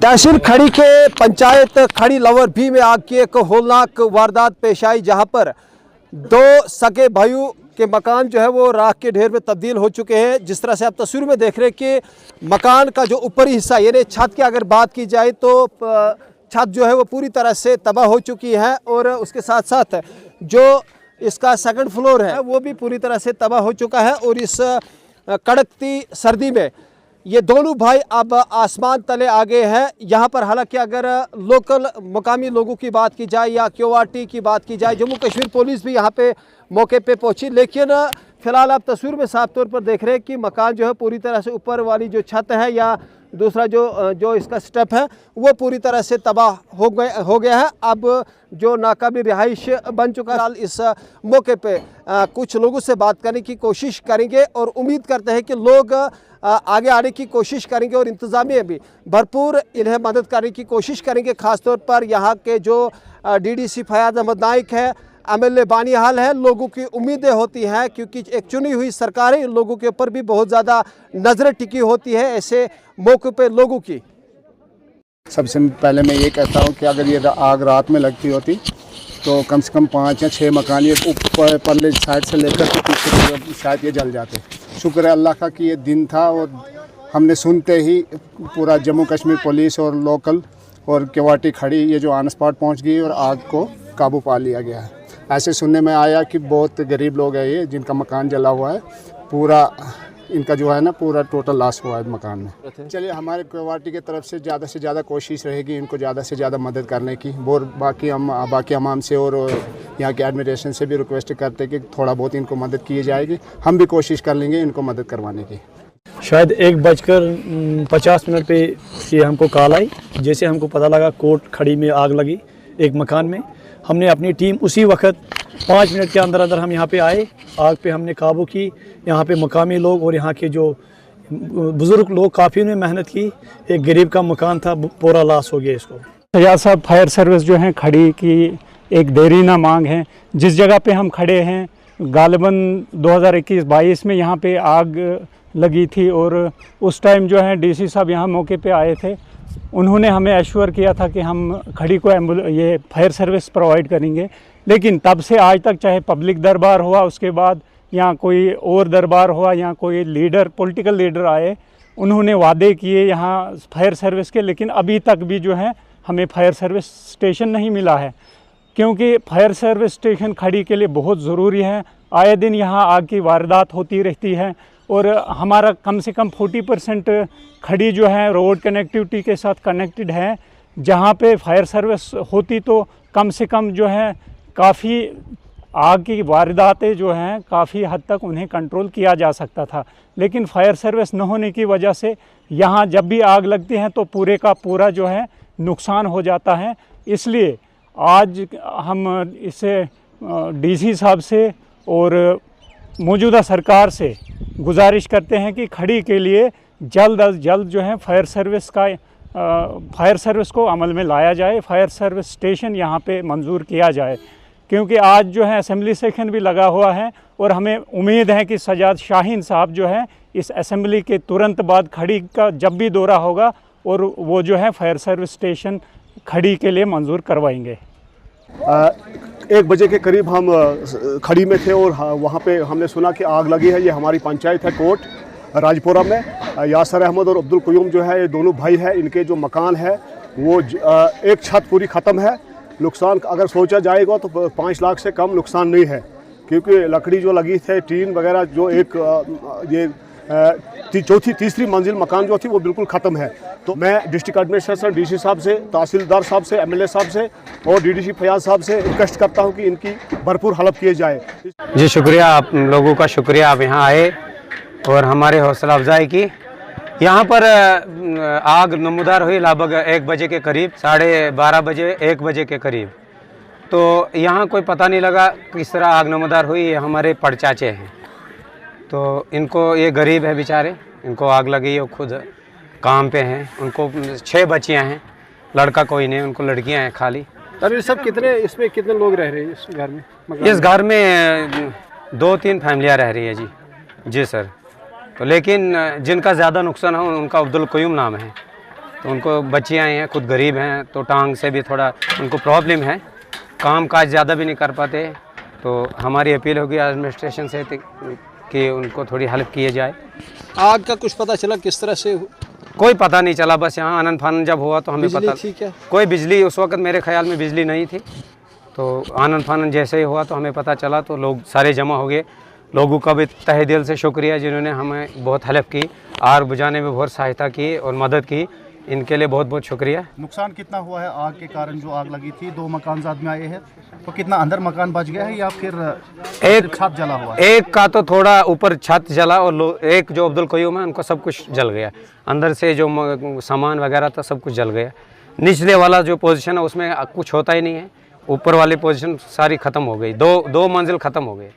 तहसील खड़ी के पंचायत खड़ी लवर भी में आग की एक होलनाक वारदात पेश आई, जहां पर दो सगे भाइयों के मकान जो है वो राख के ढेर में तब्दील हो चुके हैं। जिस तरह से आप तस्वीर में देख रहे हैं कि मकान का जो ऊपरी हिस्सा यानी छत की अगर बात की जाए तो छत जो है वो पूरी तरह से तबाह हो चुकी है, और उसके साथ साथ जो इसका सेकंड फ्लोर है वो भी पूरी तरह से तबाह हो चुका है। और इस कड़कती सर्दी में ये दोनों भाई अब आसमान तले आ गए हैं। यहाँ पर हालांकि अगर लोकल मुकामी लोगों की बात की जाए या क्यूआरटी की बात की जाए, जम्मू कश्मीर पुलिस भी यहाँ पे मौके पे पहुंची, लेकिन फिलहाल आप तस्वीर में साफ तौर पर देख रहे हैं कि मकान जो है पूरी तरह से ऊपर वाली जो छत है या दूसरा जो इसका स्टेप है वो पूरी तरह से तबाह हो गया है। अब जो नाकाबिल रिहाइश बन चुका है। इस मौके पे कुछ लोगों से बात करने की कोशिश करेंगे और उम्मीद करते हैं कि लोग आगे आने की कोशिश करेंगे और इंतज़ामिया भी भरपूर इन्हें मदद करने की कोशिश करेंगे। ख़ासतौर पर यहाँ के जो डीडीसी फयाज अहमद नाइक है, एमएलए बानीहाल है, लोगों की उम्मीदें होती हैं क्योंकि एक चुनी हुई सरकार है, इन लोगों के ऊपर भी बहुत ज़्यादा नज़रें टिकी होती है ऐसे मौक़े पे लोगों की। सबसे पहले मैं ये कहता हूँ कि अगर ये आग रात में लगती होती तो कम से कम 5 या 6 मकान ये ऊपर परले साइड से लेकर के पीछे शायद ये जल जाते। शुक्र है अल्लाह का कि ये दिन था और हमने सुनते ही पूरा जम्मू कश्मीर पुलिस और लोकल और क्यूआरटी खड़ी ये जो ऑन स्पॉट पहुँच गई और आग को काबू पा लिया गया है। ऐसे सुनने में आया कि बहुत गरीब लोग हैं ये जिनका मकान जला हुआ है, पूरा इनका जो है ना पूरा टोटल लॉस हुआ है मकान में। चलिए हमारे क्यूआरटी की तरफ से ज़्यादा कोशिश रहेगी इनको ज़्यादा से ज़्यादा मदद करने की, और बाकी अमाम से और यहाँ के एडमिनिस्ट्रेशन से भी रिक्वेस्ट करते कि थोड़ा बहुत इनको मदद की जाएगी। हम भी कोशिश कर लेंगे इनको मदद करवाने की। शायद 1:50 पे ये हमको कॉल आई, जैसे हमको पता लगा कोर्ट खड़ी में आग लगी एक मकान में। हमने अपनी टीम उसी वक्त 5 मिनट के अंदर हम यहाँ पे आए, आग पे हमने काबू की। यहाँ पे मकामी लोग और यहाँ के जो बुज़ुर्ग लोग काफ़ी ने मेहनत की। एक गरीब का मकान था, पूरा लॉस हो गया इसको। सजाद साहब, फायर सर्विस जो है खड़ी की एक देरीना मांग है। जिस जगह पे हम खड़े हैं गालिबन 2021-22 में यहाँ पे आग लगी थी और उस टाइम जो है डीसी साहब यहाँ मौके पे आए थे। उन्होंने हमें एश्योर किया था कि हम खड़ी को ये फायर सर्विस प्रोवाइड करेंगे, लेकिन तब से आज तक चाहे पब्लिक दरबार हुआ, उसके बाद या कोई और दरबार हुआ या कोई लीडर पॉलिटिकल लीडर आए, उन्होंने वादे किए यहाँ फायर सर्विस के, लेकिन अभी तक भी जो है हमें फायर सर्विस स्टेशन नहीं मिला है। क्योंकि फायर सर्विस स्टेशन खड़ी के लिए बहुत ज़रूरी है। आए दिन यहाँ आग की वारदात होती रहती है और हमारा कम से कम 40% खड़ी जो है रोड कनेक्टिविटी के साथ कनेक्टेड है। जहाँ पे फायर सर्विस होती तो कम से कम जो है काफ़ी आग की वारदातें जो हैं काफ़ी हद तक उन्हें कंट्रोल किया जा सकता था, लेकिन फायर सर्विस न होने की वजह से यहाँ जब भी आग लगती है तो पूरे का पूरा जो है नुकसान हो जाता है। इसलिए आज हम इसे डीसी साहब से और मौजूदा सरकार से गुजारिश करते हैं कि खड़ी के लिए जल्द अज जल्द जो है फायर सर्विस को अमल में लाया जाए, फायर सर्विस स्टेशन यहाँ पे मंजूर किया जाए। क्योंकि आज जो है असेंबली सेशन भी लगा हुआ है और हमें उम्मीद है कि सजाद शाहीन साहब जो है इस असेंबली के तुरंत बाद खड़ी का जब भी दौरा होगा और वो जो है फायर सर्विस स्टेशन खड़ी के लिए मंजूर करवाएंगे। 1 बजे के करीब हम खड़ी में थे और वहाँ पे हमने सुना कि आग लगी है। ये हमारी पंचायत है कोट राजपुरा में। यासर अहमद और अब्दुल क़यूम जो है ये दोनों भाई हैं। इनके जो मकान है वो एक छत पूरी ख़त्म है। नुकसान अगर सोचा जाएगा तो 5 लाख से कम नुकसान नहीं है, क्योंकि लकड़ी जो लगी थे टीन वगैरह जो एक ये तीसरी मंजिल मकान जो थी वो बिल्कुल ख़त्म है। तो मैं डिस्ट्रिक्ट एडमिनिस्ट्रेशन डीसी साहब से, तहसीलदार साहब से, एमएलए साहब से और डीडीसी फयाज साहब से रिक्वेस्ट करता हूं कि इनकी भरपूर हेल्प किए जाए। जी शुक्रिया, आप लोगों का शुक्रिया, आप यहाँ आए और हमारे हौसला अफजाई की। यहाँ पर आग नमूदार हुई लगभग 1 बजे के करीब, 12:30 बजे 1 बजे के करीब। तो यहाँ कोई पता नहीं लगा किस तरह आग नमूदार हुई। ये हमारे पड़चाचे हैं, तो इनको ये गरीब है बेचारे, इनको आग लगी, वो खुद काम पे हैं। उनको 6 बच्चियाँ हैं, लड़का कोई नहीं, उनको लड़कियाँ हैं खाली। अरे सब इसमें कितने लोग रह रहे हैं इस घर में? इस घर में 2-3 फैमिलियाँ रह रही है जी सर। तो लेकिन जिनका ज़्यादा नुकसान हो उनका अब्दुल क़यूम नाम है, तो उनको बच्चियाँ हैं, खुद गरीब हैं, तो टांग से भी थोड़ा उनको प्रॉब्लम है, काम काज ज़्यादा भी नहीं कर पाते। तो हमारी अपील होगी एडमिनिस्ट्रेशन से कि उनको थोड़ी हेल्प किए जाए। आग का कुछ पता चला किस तरह से? कोई पता नहीं चला, बस यहाँ आनन फानन जब हुआ तो हमें बिजली पता। थी क्या? कोई बिजली उस वक्त मेरे ख्याल में बिजली नहीं थी, तो आनन फानन जैसे ही हुआ तो हमें पता चला, तो लोग सारे जमा हो गए। लोगों का भी तहे दिल से शुक्रिया जिन्होंने हमें बहुत हेल्प की, आग बुझाने में बहुत सहायता की और मदद की, इनके लिए बहुत बहुत शुक्रिया। नुकसान कितना हुआ है आग के कारण? जो आग लगी थी 2 मकान साथ में आए हैं, तो कितना अंदर मकान बच गया है या फिर एक छत जला हुआ है? एक का तो थोड़ा ऊपर छत जला और एक जो अब्दुल कयूम है उनको सब कुछ जल गया, अंदर से जो सामान वगैरह था सब कुछ जल गया। निचले वाला जो पोजीशन है उसमें कुछ होता ही नहीं है, ऊपर वाली पोजीशन सारी ख़त्म हो गई, दो मंजिल ख़त्म हो गई।